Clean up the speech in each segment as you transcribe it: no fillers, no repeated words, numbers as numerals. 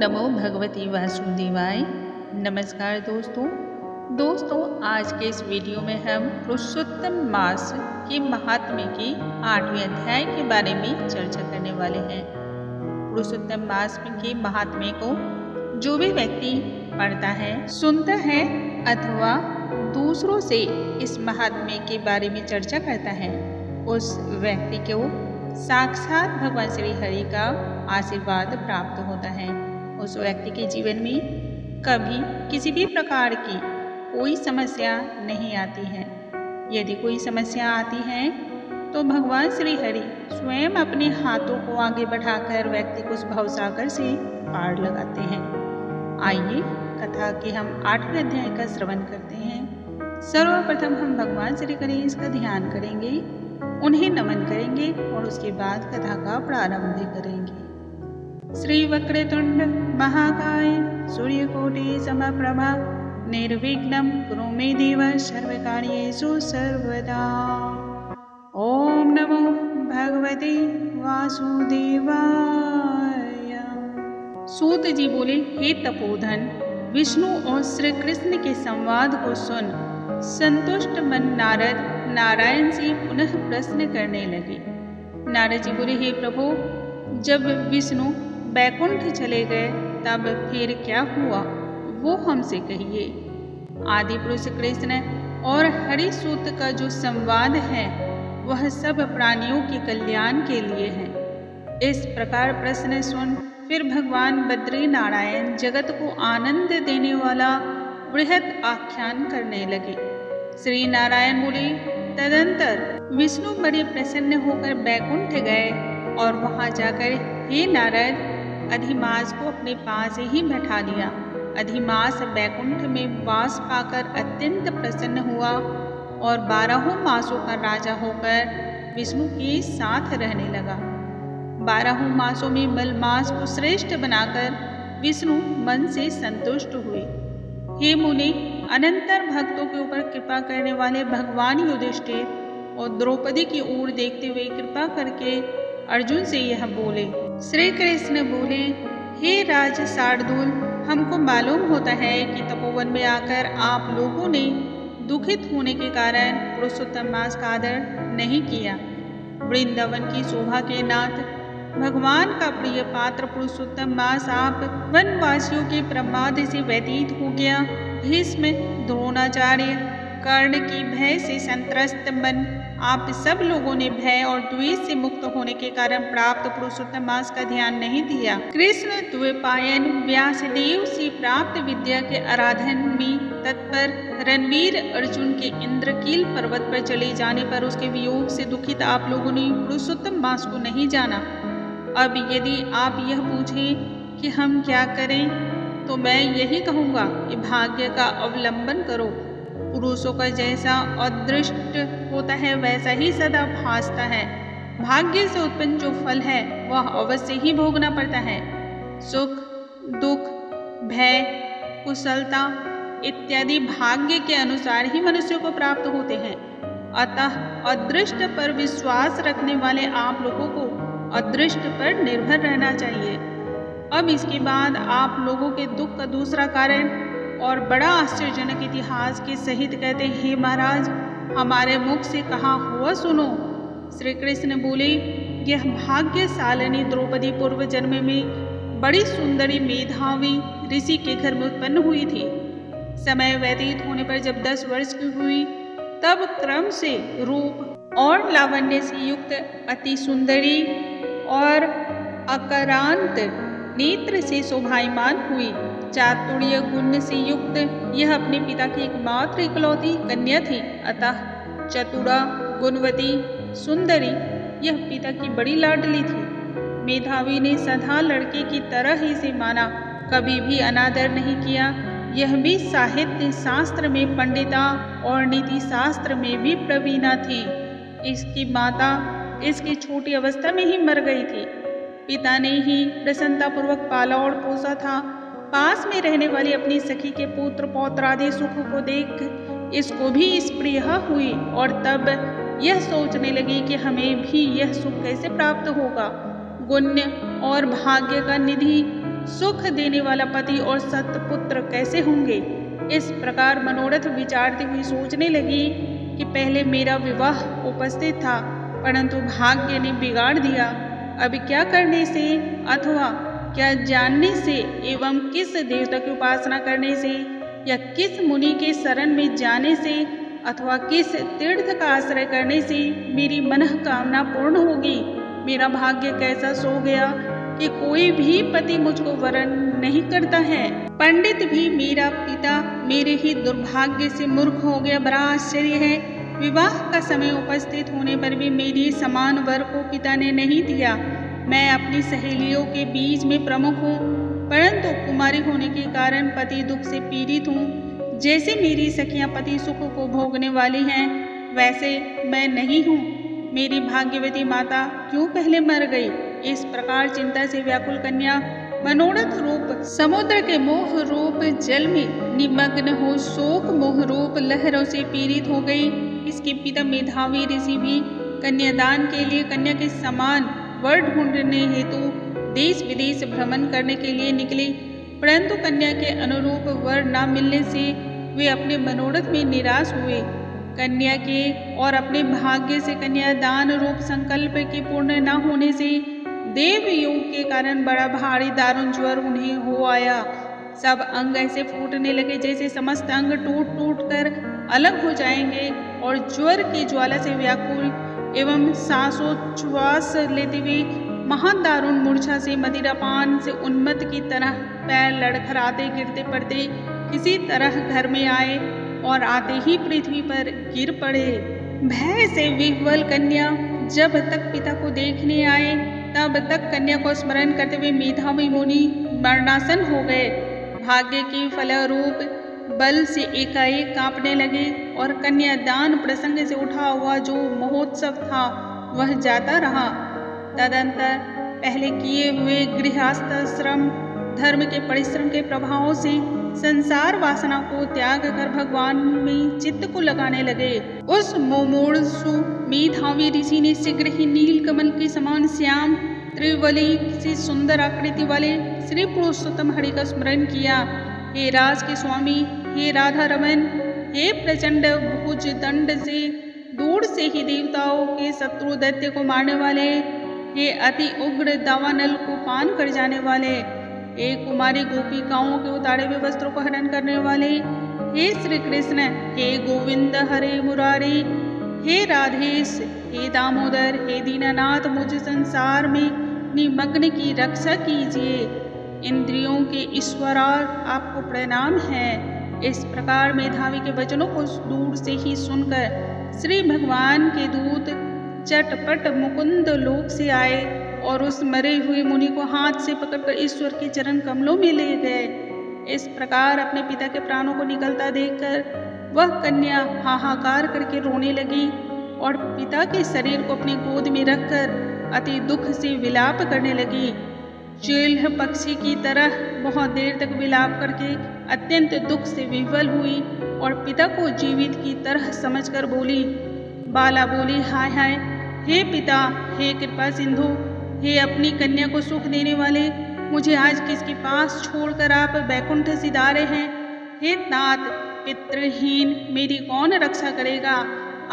नमो भगवती वासुदेवाय। नमस्कार दोस्तों, आज के इस वीडियो में हम पुरुषोत्तम मास के महात्म्य के 8वें अध्याय के बारे में चर्चा करने वाले हैं। पुरुषोत्तम मास के महात्म्य को जो भी व्यक्ति पढ़ता है, सुनता है अथवा दूसरों से इस महात्म्य के बारे में चर्चा करता है, उस व्यक्ति को साक्षात भगवान श्री हरि का आशीर्वाद प्राप्त होता है। उस व्यक्ति के जीवन में कभी किसी भी प्रकार की कोई समस्या नहीं आती है। यदि कोई समस्या आती है तो भगवान श्री हरि स्वयं अपने हाथों को आगे बढ़ाकर व्यक्ति को उस भवसागर से पार लगाते हैं। आइए कथा के हम 8वें अध्याय का श्रवण करते हैं। सर्वप्रथम हम भगवान श्री गणेश का ध्यान करेंगे, उन्हें नमन करेंगे और उसके बाद कथा का प्रारंभ करेंगे। श्री वक्रतुंड महाकाय सूर्यकोटि समप्रभा निर्विघ्नं कुरु मे देव सर्वकार्येषु सर्वदा। ओम नमो भगवते वासुदेवाय। सूत जी बोले, हे तपोधन, विष्णु और श्री कृष्ण के संवाद को सुन संतुष्ट मन नारद नारायण से पुनः प्रश्न करने लगे। नारद जी बोले, हे प्रभु, जब विष्णु बैकुंठ चले गए तब फिर क्या हुआ, वो हमसे कहिए। आदि पुरुष कृष्ण और हरि सूत का जो संवाद है वह सब प्राणियों के कल्याण के लिए है। इस प्रकार प्रश्न सुन फिर भगवान बद्री नारायण जगत को आनंद देने वाला बृहद आख्यान करने लगे। श्री नारायण बोले, तदंतर विष्णु बड़े प्रसन्न होकर बैकुंठ गए और वहां जाकर हे नारद अधिमास को अपने पास ही बैठा लिया। अधिमास बैकुंठ में वास पाकर अत्यंत प्रसन्न हुआ और 12 मासों का राजा होकर विष्णु के साथ रहने लगा। 12 मासों में मलमास को श्रेष्ठ बनाकर विष्णु मन से संतुष्ट हुए। हे मुनि, अनंतर भक्तों के ऊपर कृपा करने वाले भगवान युधिष्ठिर और द्रौपदी की ओर देखते हुए कृपा करके अर्जुन से यह बोले। श्री कृष्ण बोले, हे राज शार्दूल, हमको मालूम होता है कि तपोवन में आकर आप लोगों ने दुखित होने के कारण पुरुषोत्तम मास का आदर नहीं किया। वृंदावन की शोभा के नाथ भगवान का प्रिय पात्र पुरुषोत्तम मास आप वनवासियों के प्रमाद से व्यतीत हो गया। भीष्म, द्रोणाचार्य, कर्ण की भय से संत्रस्त मन आप सब लोगों ने भय और द्वेष से मुक्त होने के कारण प्राप्त पुरुषोत्तम मास का ध्यान नहीं दिया। कृष्ण द्वैपायन व्यासदेव से प्राप्त विद्या के आराधन में तत्पर रणवीर अर्जुन के इंद्रकील पर्वत पर चले जाने पर उसके वियोग से दुखित आप लोगों ने पुरुषोत्तम मास को नहीं जाना। अब यदि आप यह पूछें कि हम क्या करें तो मैं यही कहूँगा कि भाग्य का अवलंबन करो। पुरुषों का जैसा अदृष्ट होता है वैसा ही सदा भासता है। भाग्य से उत्पन्न जो फल है वह अवश्य ही भोगना पड़ता है। सुख, दुख, भय, कुशलता इत्यादि भाग्य के अनुसार ही मनुष्य को प्राप्त होते हैं। अतः अदृष्ट पर विश्वास रखने वाले आप लोगों को अदृष्ट पर निर्भर रहना चाहिए। अब इसके बाद आप लोगों के दुख का दूसरा कारण और बड़ा आश्चर्यजनक इतिहास के सहित कहते हैं, हे महाराज, हमारे मुख से कहा हुआ सुनो। श्री कृष्ण बोले, यह भाग्यशालिनी द्रौपदी पूर्व जन्म में बड़ी सुंदरी मेधावी ऋषि के घर में उत्पन्न हुई थी। समय व्यतीत होने पर जब 10 वर्ष की हुई तब क्रम से रूप और लावण्य से युक्त अति सुंदरी और अकरांत नेत्र से शोभायमान हुई। चातुर्य गुण से युक्त यह अपने पिता की एकमात्र इकलौती कन्या थी। अतः चतुरा, गुणवती, सुंदरी यह पिता की बड़ी लाडली थी। मेधावी ने सदा लड़के की तरह ही से माना, कभी भी अनादर नहीं किया। यह भी साहित्य शास्त्र में पंडिता और नीति शास्त्र में भी प्रवीणा थी। इसकी माता इसकी छोटी अवस्था में ही मर गई थी। पिता ने ही प्रसन्नतापूर्वक पाला और पोसा था। पास में रहने वाली अपनी सखी के पुत्र पौत्रादि सुख को देख इसको भी स्पृहा हुई और तब यह सोचने लगी कि हमें भी यह सुख कैसे प्राप्त होगा। गुण्य और भाग्य का निधि सुख देने वाला पति और सत्पुत्र कैसे होंगे। इस प्रकार मनोरथ विचारती हुई सोचने लगी कि पहले मेरा विवाह उपस्थित था, परंतु भाग्य ने बिगाड़ दिया। अब क्या करने से अथवा क्या जानने से एवं किस देवता की उपासना करने से या किस मुनि के शरण में जाने से अथवा किस तीर्थ का आश्रय करने से मेरी मनोकामना पूर्ण होगी। मेरा भाग्य कैसा सो गया कि कोई भी पति मुझको वरण नहीं करता है। पंडित भी मेरा पिता मेरे ही दुर्भाग्य से मूर्ख हो गया। बड़ा आश्चर्य है, विवाह का समय उपस्थित होने पर भी मेरी समान वर को पिता ने नहीं दिया। मैं अपनी सहेलियों के बीच में प्रमुख हूँ, परंतु कुमारी होने के कारण पति दुख से पीड़ित हूँ। जैसे मेरी सखियाँ पति सुख को भोगने वाली हैं, वैसे मैं नहीं हूँ। मेरी भाग्यवती माता क्यों पहले मर गई। इस प्रकार चिंता से व्याकुल कन्या मनोरथ रूप समुद्र के मोह रूप जल में निमग्न हो शोक मोह रूप लहरों से पीड़ित हो गई। इसके पिता मेधावी ऋषि भी कन्यादान के लिए कन्या के समान वर ढूंढने हेतु देश विदेश भ्रमण करने के लिए निकले, परंतु कन्या के अनुरूप वर न मिलने से वे अपने मनोरथ में निराश हुए। कन्या के और अपने भाग्य से कन्यादान रूप संकल्प के पूर्ण न होने से देव योग के कारण बड़ा भारी दारुण ज्वर उन्हें हो आया। सब अंग ऐसे फूटने लगे जैसे समस्त अंग टूट टूट कर अलग हो जाएंगे और ज्वर की ज्वाला से व्याकुल एवं सांसोच्छ्वास लेते हुए महान दारुण मूर्छा से मदिरापान से उन्मत्त की तरह पैर लड़खड़ाते गिरते पड़ते किसी तरह घर में आए और आते ही पृथ्वी पर गिर पड़े। भय से विह्वल कन्या जब तक पिता को देखने आए तब तक कन्या को स्मरण करते हुए मेधावी मुनि मरणासन हो गए। भाग्य के फलरूप बल से एकाएक कांपने लगे और कन्यादान प्रसंग से उठा हुआ जो महोत्सव था वह जाता रहा। तदंतर पहले किए हुए गृहस्थाश्रम धर्म के परिश्रम के प्रभाव से संसार वासना को त्याग कर भगवान में चित्त को लगाने लगे। उस मुमूर्षु मेधावी ऋषि ने शीघ्र ही नील कमल के समान श्याम त्रिवली से सुंदर आकृति वाले श्री पुरुषोत्तम हरि का स्मरण किया। हे राज के स्वामी, हे राधा रमन, हे प्रचंड भुज दंड से दूर से ही देवताओं के शत्रु दैत्य को मारने वाले, हे अति उग्र दावानल को पान कर जाने वाले, हे कुमारी गोपिकाओं के उतारे हुए वस्त्रों को हरण करने वाले, हे श्री कृष्ण, हे गोविंद हरे मुरारी, हे राधेश, हे दामोदर, हे दीनानाथ, मुझे संसार में निमग्न की रक्षा कीजिए। इंद्रियों के ईश्वरा आपको प्रणाम है। इस प्रकार मेधावी के वचनों को दूर से ही सुनकर श्री भगवान के दूत चटपट मुकुंद लोक से आए और उस मरे हुए मुनि को हाथ से पकड़कर ईश्वर के चरण कमलों में ले गए। इस प्रकार अपने पिता के प्राणों को निकलता देखकर वह कन्या हाहाकार करके रोने लगी और पिता के शरीर को अपनी गोद में रखकर अति दुख से विलाप करने लगी। चील्ह पक्षी की तरह बहुत देर तक विलाप करके अत्यंत दुख से विह्वल हुई और पिता को जीवित की तरह समझकर बोली। बाला बोली, हाय हाय, हे पिता, हे कृपा सिंधु, हे अपनी कन्या को सुख देने वाले, मुझे आज किसके पास छोड़कर आप बैकुंठ सिधारे हैं। हे तात, पितृहीन मेरी कौन रक्षा करेगा।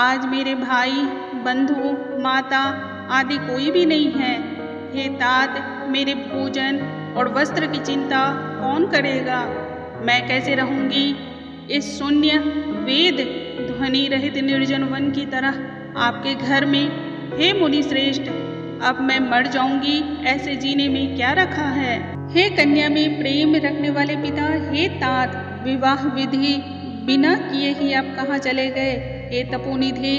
आज मेरे भाई, बंधु, माता आदि कोई भी नहीं है। हे तात, मेरे भोजन और वस्त्र की चिंता कौन करेगा। मैं कैसे रहूंगी इस शून्य वेद ध्वनि रहित निर्जन वन की तरह आपके घर में। हे मुनि श्रेष्ठ, अब मैं मर जाऊंगी, ऐसे जीने में क्या रखा है। हे कन्या में प्रेम रखने वाले पिता, हे तात, विवाह विधि बिना किए ही आप कहाँ चले गए। हे तपोनिधि,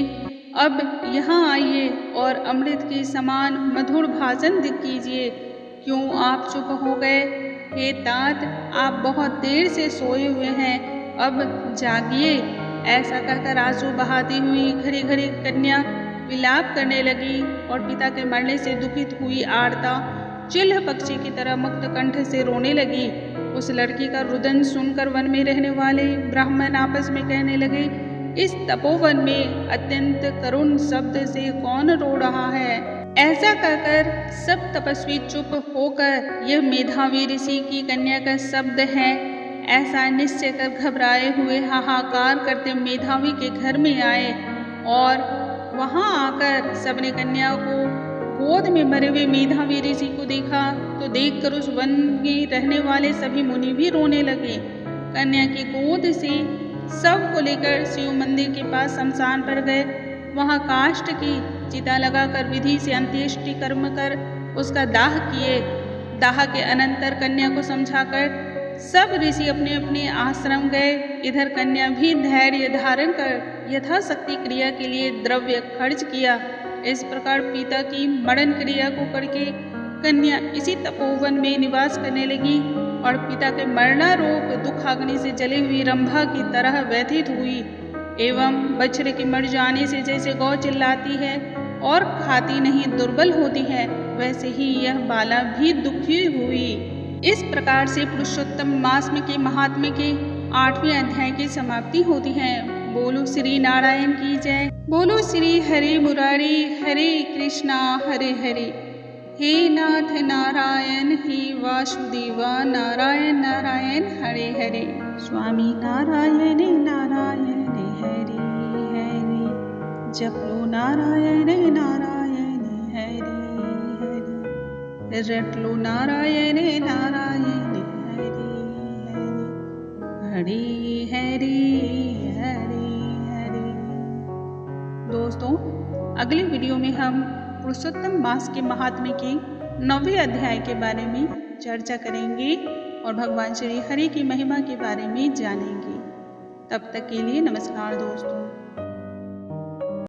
अब यहाँ आइए और अमृत के समान मधुर भाषण कीजिए। क्यों आप चुप हो गए। हे तात, आप बहुत देर से सोए हुए हैं, अब जागिए। ऐसा कहकर आंसू बहाती हुई घड़ी घड़ी कन्या विलाप करने लगी और पिता के मरने से दुखित हुई आर्ता चिल्ह पक्षी की तरह मुक्त कंठ से रोने लगी। उस लड़की का रुदन सुनकर वन में रहने वाले ब्राह्मण आपस में कहने लगे, इस तपोवन में अत्यंत करुण शब्द से कौन रो रहा है। ऐसा कहकर सब तपस्वी चुप होकर यह मेधावी ऋषि की कन्या का शब्द है ऐसा निश्चय कर घबराए हुए हाहाकार करते मेधावी के घर में आए और वहां आकर सबने कन्या को गोद में भरे हुए मेधावी ऋषि को देखा तो देखकर उस वन में रहने वाले सभी मुनि भी रोने लगे। कन्या की गोद से सब को लेकर शिव मंदिर के पास शमशान पर गए। वहां काष्ठ की चिता लगाकर विधि से अंत्येष्टि कर्म कर उसका दाह किए। दाह के अनंतर कन्या को समझाकर सब ऋषि अपने अपने आश्रम गए। इधर कन्या भी धैर्य धारण कर यथाशक्ति क्रिया के लिए द्रव्य खर्च किया। इस प्रकार पिता की मरण क्रिया को करके कन्या इसी तपोवन में निवास करने लगी और पिता के मरणारूप दुखाग्नि से जली हुई रंभा की तरह व्यथित हुई एवं बछड़े के मर जाने से जैसे गौ चिल्लाती है और खाती नहीं दुर्बल होती है वैसे ही यह बाला भी दुखी हुई। इस प्रकार से पुरुषोत्तम मास में के महात्म्य के 8वें अध्याय की समाप्ति होती है। बोलो श्री नारायण की जय। बोलो श्री हरि मुरारी हरे कृष्णा हरे हरे। हे नाथ नारायण हे वासुदेवा नारायण नारायण हरे हरे। स्वामी नारायण नारायण हरे हरे। जप लो नारायण नारायण हरे हरे। रट लो नारायण नारायण हरे हरे हरे हरे हरे। दोस्तों अगले वीडियो में हम पुरुषोत्तम मास के महात्म्य के 9वें अध्याय के बारे में चर्चा करेंगे और भगवान श्री हरि की महिमा के बारे में जानेंगे। तब तक के लिए नमस्कार दोस्तों।